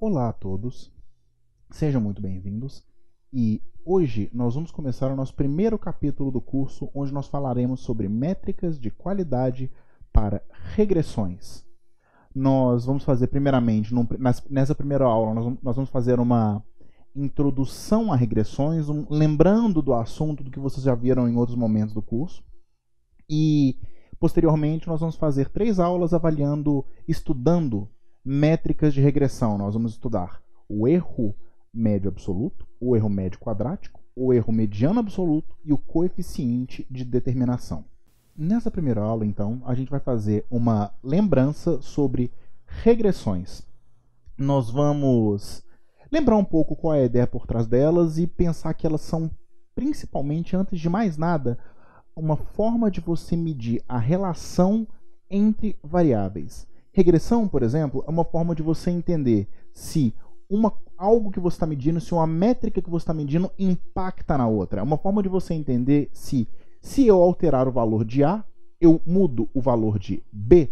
Olá a todos, sejam muito bem-vindos e hoje nós vamos começar o nosso primeiro capítulo do curso, onde nós falaremos sobre métricas de qualidade para regressões. Nós vamos fazer primeiramente, nessa primeira aula, nós vamos fazer uma introdução a regressões, lembrando do assunto do que vocês já viram em outros momentos do curso. E posteriormente nós vamos fazer 3 aulas estudando métricas de regressão. Nós vamos estudar o erro médio absoluto, o erro médio quadrático, o erro mediano absoluto e o coeficiente de determinação. Nessa primeira aula, então, a gente vai fazer uma lembrança sobre regressões. Nós vamos lembrar um pouco qual é a ideia por trás delas e pensar que elas são, principalmente, antes de mais nada, uma forma de você medir a relação entre variáveis. Regressão, por exemplo, é uma forma de você entender se algo que você está medindo, se uma métrica que você está medindo impacta na outra. É uma forma de você entender se eu alterar o valor de A, eu mudo o valor de B.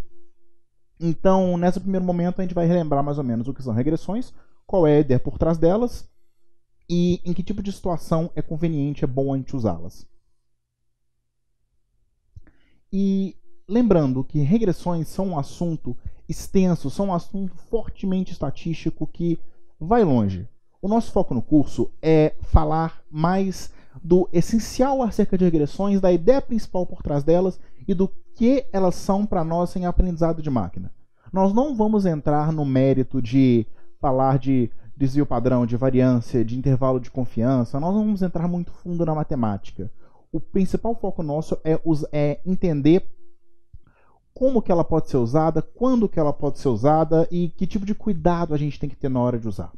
Então, nesse primeiro momento, a gente vai relembrar mais ou menos o que são regressões, qual é a ideia por trás delas e em que tipo de situação é conveniente, é bom a gente usá-las. E lembrando que regressões são um assunto extenso, são um assunto fortemente estatístico que vai longe. O nosso foco no curso é falar mais do essencial acerca de regressões, da ideia principal por trás delas e do que elas são para nós em aprendizado de máquina. Nós não vamos entrar no mérito de falar de desvio padrão, de variância, de intervalo de confiança. Nós não vamos entrar muito fundo na matemática. O principal foco nosso é entender como que ela pode ser usada, quando que ela pode ser usada e que tipo de cuidado a gente tem que ter na hora de usar.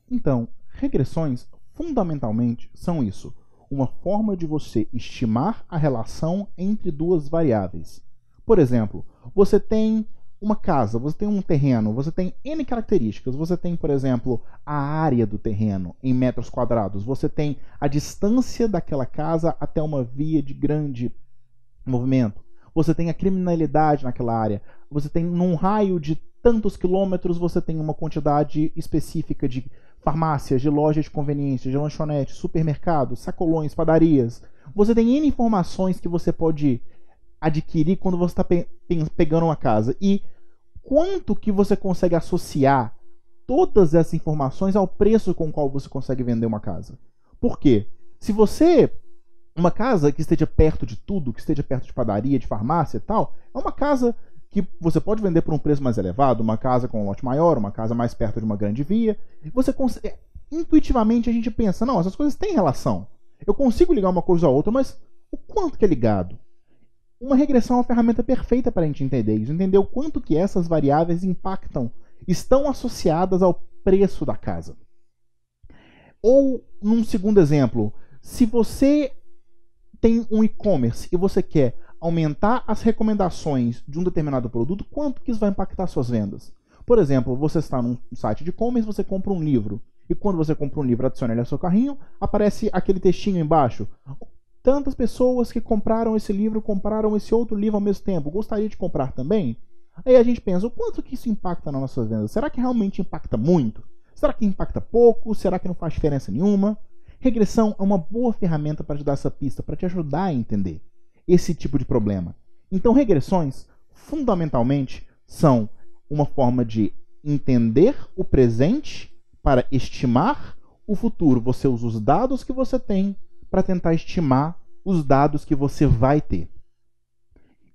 Então, regressões, fundamentalmente, são isso. Uma forma de você estimar a relação entre duas variáveis. Por exemplo, você tem uma casa, você tem um terreno, você tem N características. Você tem, por exemplo, a área do terreno em metros quadrados. Você tem a distância daquela casa até uma via de grande movimento. Você tem a criminalidade naquela área. Você tem, num raio de tantos quilômetros, você tem uma quantidade específica de farmácias, de lojas de conveniência, de lanchonetes, supermercados, sacolões, padarias. Você tem N informações que você pode adquirir quando você está pegando uma casa. E quanto que você consegue associar todas essas informações ao preço com o qual você consegue vender uma casa? Por quê? Se você... Uma casa que esteja perto de tudo, que esteja perto de padaria, de farmácia e tal, é uma casa que você pode vender por um preço mais elevado, uma casa com um lote maior, uma casa mais perto de uma grande via. Intuitivamente a gente pensa, não, essas coisas têm relação. Eu consigo ligar uma coisa a outra, mas o quanto que é ligado? Uma regressão é uma ferramenta perfeita para a gente entender isso, entender o quanto que essas variáveis impactam, estão associadas ao preço da casa. Ou, num segundo exemplo, se você tem um e-commerce e você quer aumentar as recomendações de um determinado produto, quanto que isso vai impactar suas vendas? Por exemplo, você está num site de e-commerce, você compra um livro, e quando você compra um livro, adiciona ele ao seu carrinho, aparece aquele textinho embaixo. Tantas pessoas que compraram esse livro, compraram esse outro livro ao mesmo tempo, gostaria de comprar também? Aí a gente pensa, o quanto que isso impacta nas nossas vendas? Será que realmente impacta muito? Será que impacta pouco? Será que não faz diferença nenhuma? Regressão é uma boa ferramenta para te dar essa pista, para te ajudar a entender esse tipo de problema. Então, regressões, fundamentalmente, são uma forma de entender o presente para estimar o futuro. Você usa os dados que você tem para tentar estimar os dados que você vai ter.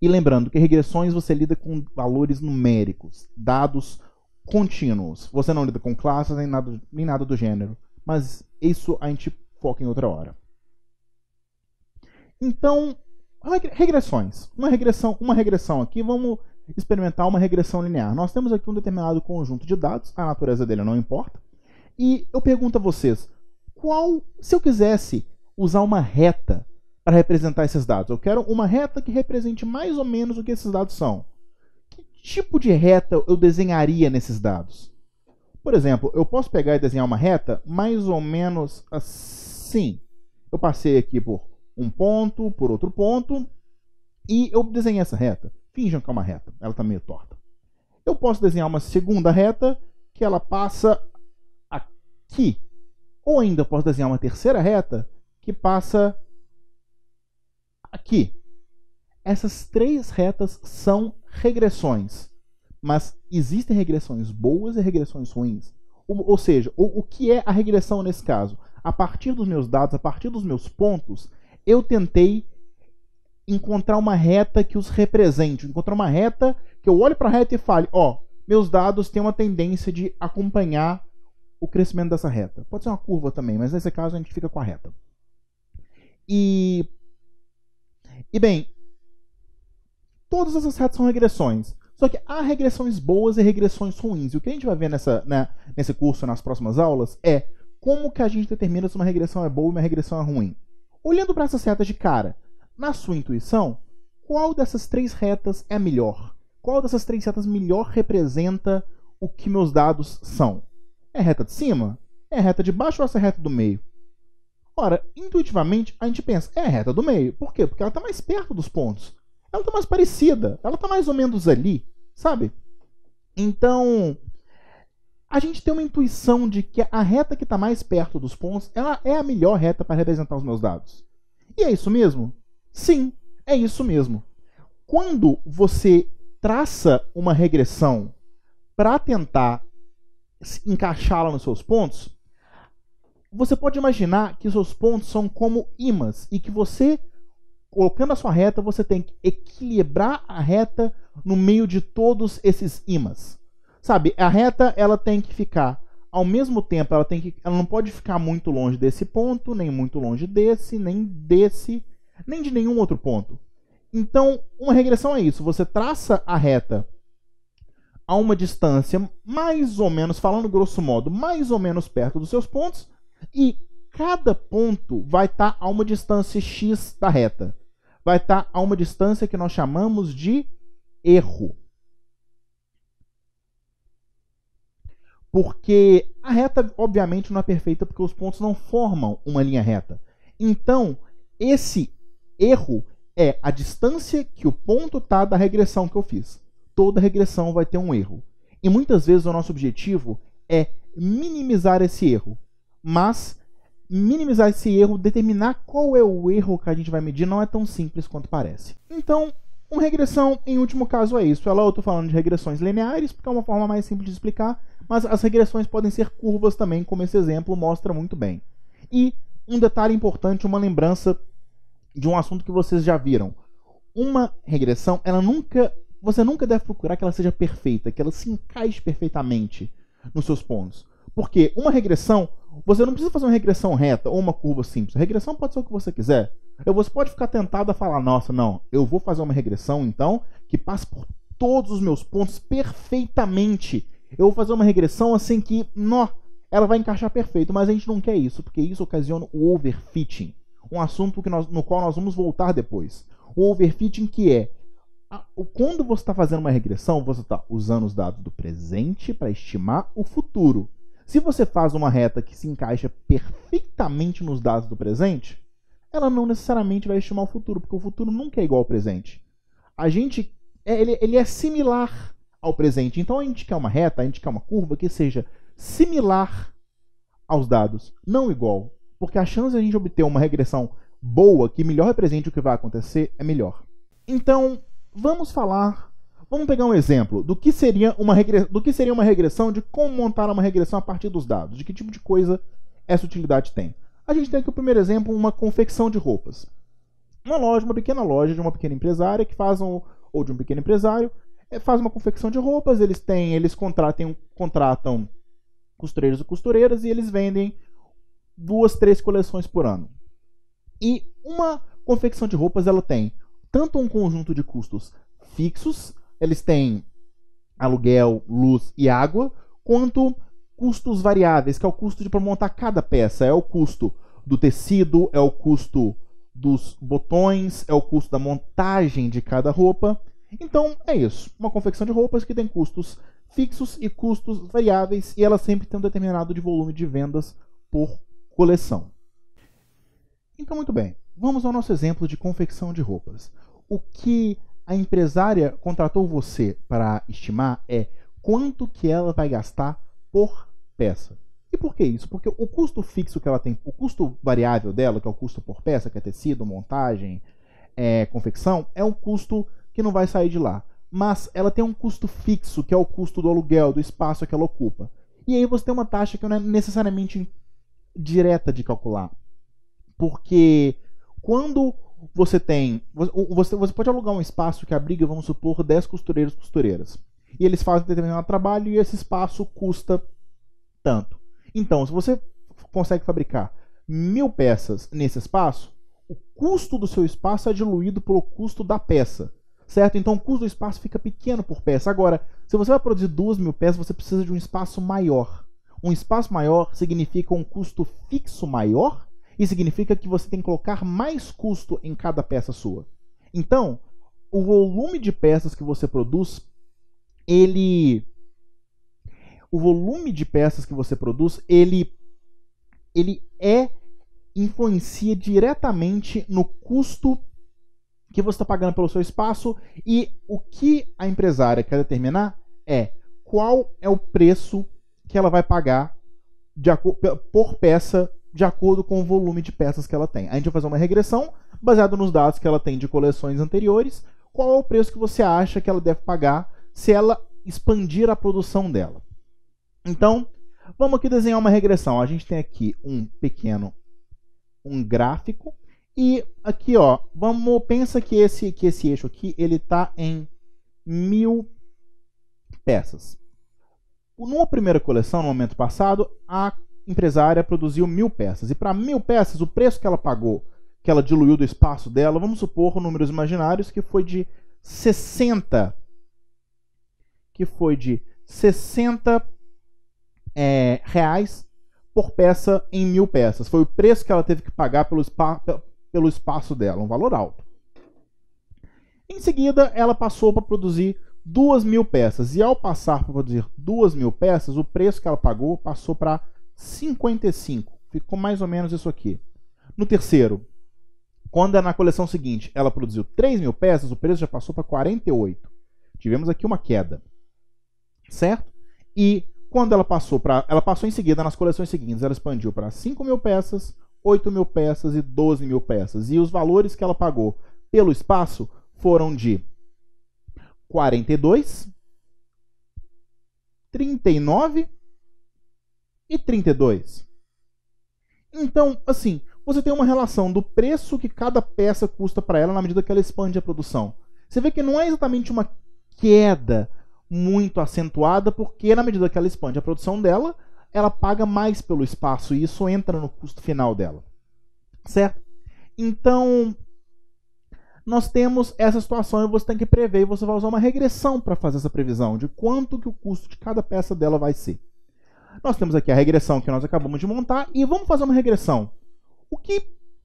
E lembrando que regressões você lida com valores numéricos, dados contínuos. Você não lida com classes nem nada do gênero. Mas isso a gente foca em outra hora. Então, regressões. Uma regressão aqui, vamos experimentar uma regressão linear. Nós temos aqui um determinado conjunto de dados, a natureza dele não importa. E eu pergunto a vocês, se eu quisesse usar uma reta para representar esses dados, eu quero uma reta que represente mais ou menos o que esses dados são. Que tipo de reta eu desenharia nesses dados? Por exemplo, eu posso pegar e desenhar uma reta mais ou menos assim. Eu passei aqui por um ponto, por outro ponto, e eu desenhei essa reta. Finjam que é uma reta, ela está meio torta. Eu posso desenhar uma segunda reta que ela passa aqui. Ou ainda posso desenhar uma terceira reta que passa aqui. Essas três retas são regressões. Mas existem regressões boas e regressões ruins. Ou seja, o que é a regressão nesse caso? A partir dos meus dados, a partir dos meus pontos, eu tentei encontrar uma reta que os represente. Encontrar uma reta que eu olhe para a reta e fale, ó, meus dados têm uma tendência de acompanhar o crescimento dessa reta. Pode ser uma curva também, mas nesse caso a gente fica com a reta. E bem, todas essas retas são regressões. Só que há regressões boas e regressões ruins. E o que a gente vai ver nesse curso, nas próximas aulas, é como que a gente determina se uma regressão é boa e uma regressão é ruim. Olhando para essas retas de cara, na sua intuição, qual dessas três retas é a melhor? Qual dessas três retas melhor representa o que meus dados são? É a reta de cima? É a reta de baixo ou essa reta do meio? Ora, intuitivamente, a gente pensa, é a reta do meio. Por quê? Porque ela está mais perto dos pontos. Ela está mais parecida. Ela está mais ou menos ali, sabe? Então, a gente tem uma intuição de que a reta que está mais perto dos pontos, ela é a melhor reta para representar os meus dados. E é isso mesmo? Sim, é isso mesmo. Quando você traça uma regressão para tentar encaixá-la nos seus pontos, você pode imaginar que seus pontos são como ímãs e que você, colocando a sua reta, você tem que equilibrar a reta no meio de todos esses ímãs. Sabe, a reta ela tem que ficar, ao mesmo tempo, ela não pode ficar muito longe desse ponto, nem muito longe desse, nem de nenhum outro ponto. Então, uma regressão é isso. Você traça a reta a uma distância mais ou menos, falando grosso modo, mais ou menos perto dos seus pontos, e cada ponto vai estar a uma distância x da reta. Vai estar a uma distância que nós chamamos de erro. Porque a reta, obviamente, não é perfeita porque os pontos não formam uma linha reta. Então, esse erro é a distância que o ponto está da regressão que eu fiz. Toda regressão vai ter um erro. E muitas vezes o nosso objetivo é minimizar esse erro. Mas minimizar esse erro, determinar qual é o erro que a gente vai medir, não é tão simples quanto parece. Então, uma regressão, em último caso, é isso. Eu estou falando de regressões lineares, porque é uma forma mais simples de explicar, mas as regressões podem ser curvas também, como esse exemplo mostra muito bem. E um detalhe importante, uma lembrança de um assunto que vocês já viram. Uma regressão, você nunca deve procurar que ela seja perfeita, que ela se encaixe perfeitamente nos seus pontos. Porque uma regressão, você não precisa fazer uma regressão reta ou uma curva simples. A regressão pode ser o que você quiser. Você pode ficar tentado a falar, nossa, não, eu vou fazer uma regressão, então, que passe por todos os meus pontos perfeitamente. Eu vou fazer uma regressão assim que, ela vai encaixar perfeito, mas a gente não quer isso, porque isso ocasiona o overfitting. Um assunto no qual nós vamos voltar depois. O overfitting que é, quando você está fazendo uma regressão, você está usando os dados do presente para estimar o futuro. Se você faz uma reta que se encaixa perfeitamente nos dados do presente, ela não necessariamente vai estimar o futuro, porque o futuro nunca é igual ao presente. Ele é similar ao presente. Então a gente quer uma reta, a gente quer uma curva que seja similar aos dados, não igual. Porque a chance de a gente obter uma regressão boa, que melhor represente o que vai acontecer, é melhor. Então, vamos pegar um exemplo do que seria uma regressão, de como montar uma regressão a partir dos dados, de que tipo de coisa essa utilidade tem. A gente tem aqui o primeiro exemplo, uma confecção de roupas. Uma pequena loja de uma pequena empresária ou de um pequeno empresário, faz uma confecção de roupas, eles contratam costureiros e costureiras e eles vendem 2, 3 coleções por ano. E uma confecção de roupas, ela tem tanto um conjunto de custos fixos, eles têm aluguel, luz e água, quanto custos variáveis, que é o custo para montar cada peça. É o custo do tecido, é o custo dos botões, é o custo da montagem de cada roupa. Então, é isso. Uma confecção de roupas que tem custos fixos e custos variáveis, e ela sempre tem um determinado de volume de vendas por coleção. Então, muito bem. Vamos ao nosso exemplo de confecção de roupas. O que a empresária contratou você para estimar é quanto que ela vai gastar por peça. E por que isso? Porque o custo fixo que ela tem, o custo variável dela, que é o custo por peça, que é tecido, montagem, confecção, é um custo que não vai sair de lá. Mas ela tem um custo fixo, que é o custo do aluguel, do espaço que ela ocupa. E aí você tem uma taxa que não é necessariamente direta de calcular. Porque quando você tem... Você pode alugar um espaço que abriga, vamos supor, 10 costureiros e costureiras. E eles fazem determinado trabalho e esse espaço custa tanto. Então, se você consegue fabricar 1000 peças nesse espaço, o custo do seu espaço é diluído pelo custo da peça. Certo? Então o custo do espaço fica pequeno por peça. Agora, se você vai produzir 2000 peças, você precisa de um espaço maior. Um espaço maior significa um custo fixo maior e significa que você tem que colocar mais custo em cada peça sua. Então, o volume de peças que você produz, ele influencia diretamente no custo que você está pagando pelo seu espaço, e o que a empresária quer determinar é qual é o preço que ela vai pagar por peça de acordo com o volume de peças que ela tem. A gente vai fazer uma regressão baseada nos dados que ela tem de coleções anteriores. Qual é o preço que você acha que ela deve pagar se ela expandir a produção dela? Então, vamos aqui desenhar uma regressão. A gente tem aqui um gráfico. E aqui, ó, pensa que esse eixo aqui, ele está em 1000 peças. Numa primeira coleção, no momento passado, a empresária produziu 1000 peças. E para 1000 peças, o preço que ela pagou, que ela diluiu do espaço dela, vamos supor números imaginários, que foi de 60. Reais por peça em 1000 peças. Foi o preço que ela teve que pagar pelo espaço dela, um valor alto. Em seguida, ela passou para produzir 2000 peças. E ao passar para produzir 2000 peças, o preço que ela pagou passou para 55. Ficou mais ou menos isso aqui. No terceiro, quando na coleção seguinte ela produziu 3000 peças, o preço já passou para 48. Tivemos aqui uma queda. Certo? E quando ela passou em seguida, nas coleções seguintes, ela expandiu para 5000 peças, 8.000 peças e 12.000 peças. E os valores que ela pagou pelo espaço foram de 42, 39 e 32. Então, assim, você tem uma relação do preço que cada peça custa para ela na medida que ela expande a produção. Você vê que não é exatamente uma queda muito acentuada, porque na medida que ela expande a produção dela, ela paga mais pelo espaço e isso entra no custo final dela. Certo? Então, nós temos essa situação e você tem que prever, e você vai usar uma regressão para fazer essa previsão de quanto que o custo de cada peça dela vai ser. Nós temos aqui a regressão que nós acabamos de montar e vamos fazer uma regressão.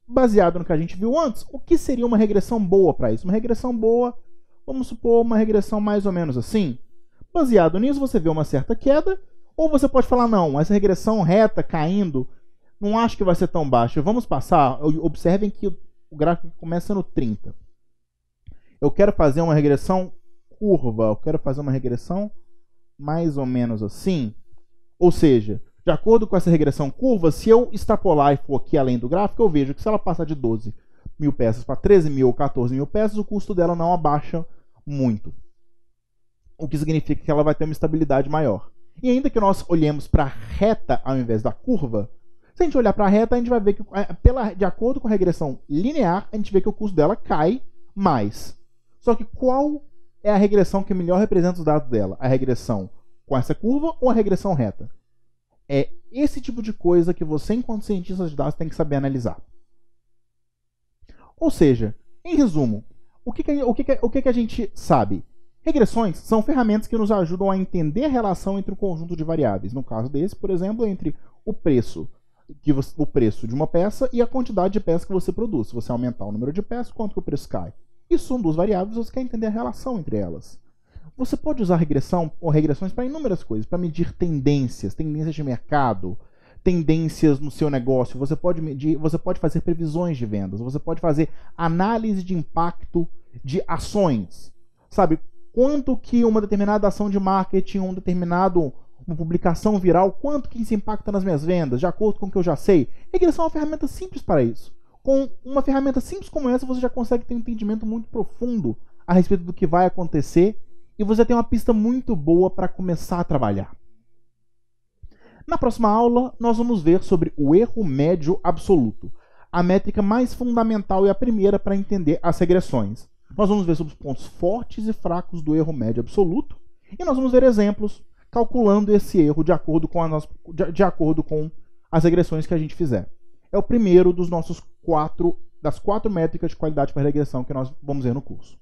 Baseado no que a gente viu antes, o que seria uma regressão boa para isso? Uma regressão boa, vamos supor uma regressão mais ou menos assim. Baseado nisso, você vê uma certa queda, ou você pode falar, não, essa regressão reta, caindo, não acho que vai ser tão baixa. Vamos passar, observem que o gráfico começa no 30. Eu quero fazer uma regressão curva, eu quero fazer uma regressão mais ou menos assim. Ou seja, de acordo com essa regressão curva, se eu extrapolar e for aqui além do gráfico, eu vejo que se ela passar de 12.000 peças para 13.000 ou 14.000 peças, o custo dela não abaixa muito. O que significa que ela vai ter uma estabilidade maior. E ainda que nós olhemos para a reta ao invés da curva, se a gente olhar para a reta, a gente vai ver que, de acordo com a regressão linear, a gente vê que o custo dela cai mais. Só que qual é a regressão que melhor representa os dados dela? A regressão com essa curva ou a regressão reta? É esse tipo de coisa que você, enquanto cientista de dados, tem que saber analisar. Ou seja, em resumo, o que a gente sabe? Regressões são ferramentas que nos ajudam a entender a relação entre um conjunto de variáveis. No caso desse, por exemplo, entre o preço de uma peça e a quantidade de peças que você produz. Se você aumentar o número de peças, quanto que o preço cai? Isso são duas variáveis, você quer entender a relação entre elas. Você pode usar regressão ou regressões para inúmeras coisas, para medir tendências de mercado, tendências no seu negócio. Você pode fazer previsões de vendas, você pode fazer análise de impacto de ações. Sabe, quanto que uma determinada ação de marketing, uma publicação viral, quanto que isso impacta nas minhas vendas, de acordo com o que eu já sei. Regressão é uma ferramenta simples para isso. Com uma ferramenta simples como essa, você já consegue ter um entendimento muito profundo a respeito do que vai acontecer e você tem uma pista muito boa para começar a trabalhar. Na próxima aula, nós vamos ver sobre o erro médio absoluto, a métrica mais fundamental e a primeira para entender as regressões. Nós vamos ver sobre os pontos fortes e fracos do erro médio absoluto e nós vamos ver exemplos calculando esse erro de acordo com as regressões que a gente fizer. É o primeiro das quatro métricas de qualidade para regressão que nós vamos ver no curso.